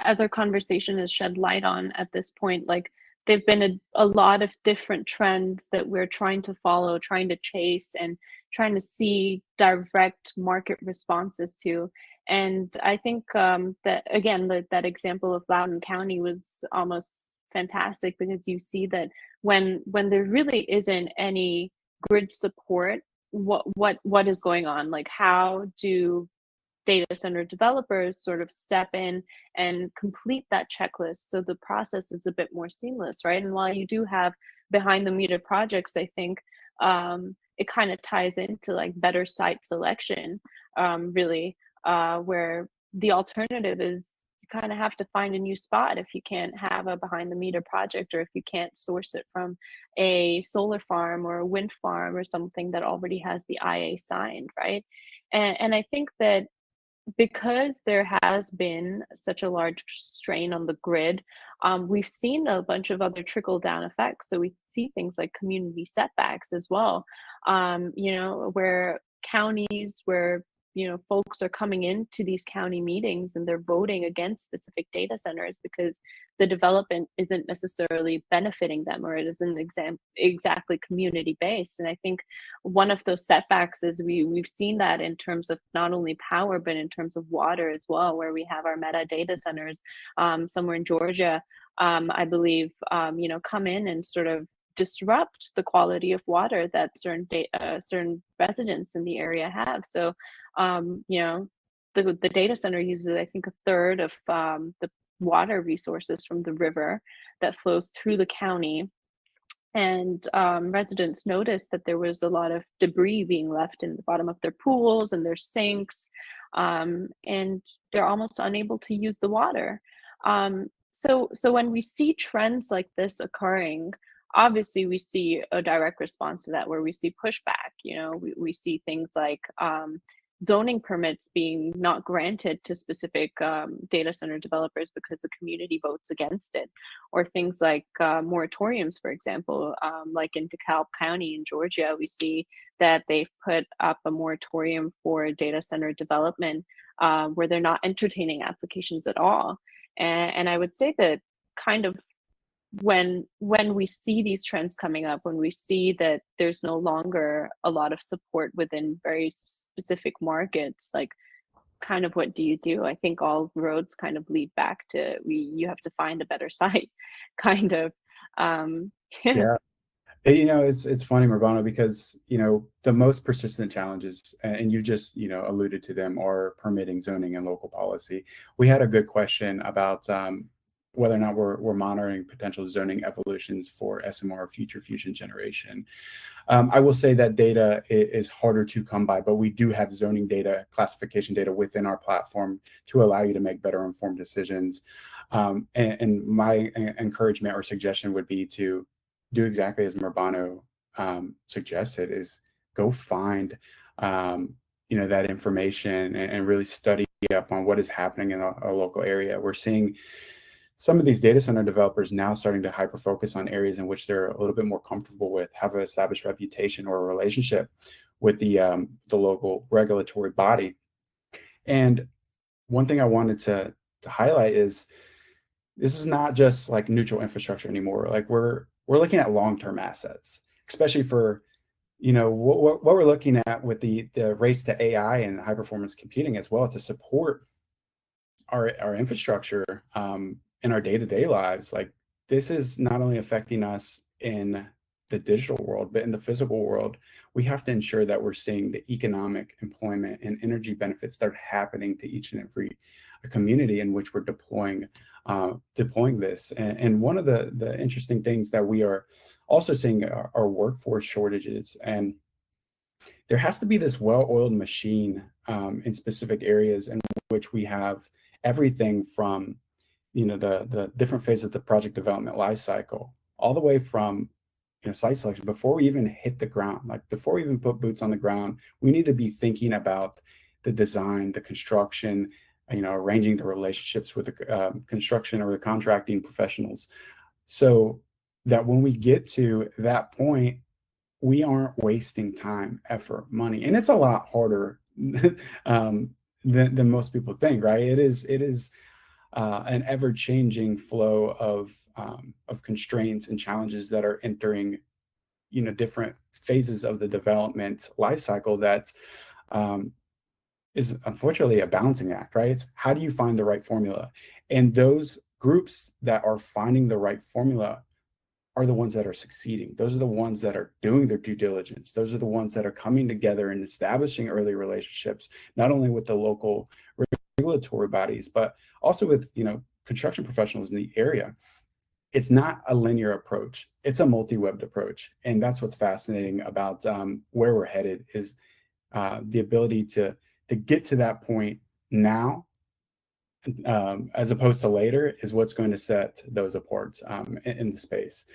as our conversation has shed light on at this point, like there've been a lot of different trends that we're trying to follow, trying to chase, and trying to see direct market responses to. And I think that again, that example of Loudoun County was almost fantastic because you see that when there really isn't any grid support, what is going on? Like how do data center developers sort of step in and complete that checklist so the process is a bit more seamless, right? And while you do have behind the meter projects, I think it kind of ties into like better site selection, really, where the alternative is you kind of have to find a new spot if you can't have a behind the meter project, or if you can't source it from a solar farm or a wind farm or something that already has the IA signed, right? And I think that because there has been such a large strain on the grid, we've seen a bunch of other trickle down effects. So we see things like community setbacks as well, where counties, where folks are coming into these county meetings and they're voting against specific data centers because the development isn't necessarily benefiting them, or it isn't exactly community based. And I think one of those setbacks is we've seen that in terms of not only power but in terms of water as well, where we have our meta data centers somewhere in Georgia, I believe, come in and sort of disrupt the quality of water that certain residents in the area have. So, the data center uses, I think, a third of the water resources from the river that flows through the county. And residents noticed that there was a lot of debris being left in the bottom of their pools and their sinks, and they're almost unable to use the water. So when we see trends like this occurring, obviously we see a direct response to that, where we see pushback. We see things like zoning permits being not granted to specific data center developers because the community votes against it, or things like moratoriums, for example, like in DeKalb County in Georgia, we see that they've put up a moratorium for data center development, where they're not entertaining applications at all. And I would say that kind of when we see these trends coming up, when we see that there's no longer a lot of support within very specific markets, like kind of what do you do? I think all roads kind of lead back to you have to find a better site, kind of. Yeah. Yeah. It's funny, Urbano, because, the most persistent challenges, and you just, alluded to them, are permitting, zoning, and local policy. We had a good question about whether or not we're monitoring potential zoning evolutions for SMR, future fusion generation. I will say that data is harder to come by, but we do have zoning data, classification data within our platform to allow you to make better informed decisions. And my encouragement or suggestion would be to do exactly as Murbano suggested, is go find that information and really study up on what is happening in a local area. We're seeing some of these data center developers now starting to hyper focus on areas in which they're a little bit more comfortable with, have an established reputation or a relationship with the local regulatory body. And one thing I wanted to highlight is this is not just like neutral infrastructure anymore. Like we're looking at long-term assets, especially for what we're looking at with the race to AI and high performance computing as well, to support our infrastructure in our day-to-day lives. Like this is not only affecting us in the digital world, but in the physical world. We have to ensure that we're seeing the economic, employment, and energy benefits that are happening to each and every community in which we're deploying this. And one of the interesting things that we are also seeing are workforce shortages. And there has to be this well-oiled machine in specific areas in which we have everything from the different phases of the project development life cycle, all the way from site selection. Before we even hit the ground, like before we even put boots on the ground, we need to be thinking about the design, the construction, arranging the relationships with the construction or the contracting professionals, so that when we get to that point, we aren't wasting time, effort, money. And it's a lot harder than most people think, right? It is an ever-changing flow of constraints and challenges that are entering, different phases of the development life cycle that um, is unfortunately a balancing act, right? It's how do you find the right formula? And those groups that are finding the right formula are the ones that are succeeding. Those are the ones that are doing their due diligence. Those are the ones that are coming together and establishing early relationships, not only with the local regulatory bodies, but also with, construction professionals in the area. It's not a linear approach. It's a multi-webbed approach. And that's what's fascinating about where we're headed is the ability to get to that point now, as opposed to later, is what's going to set those apart in the space.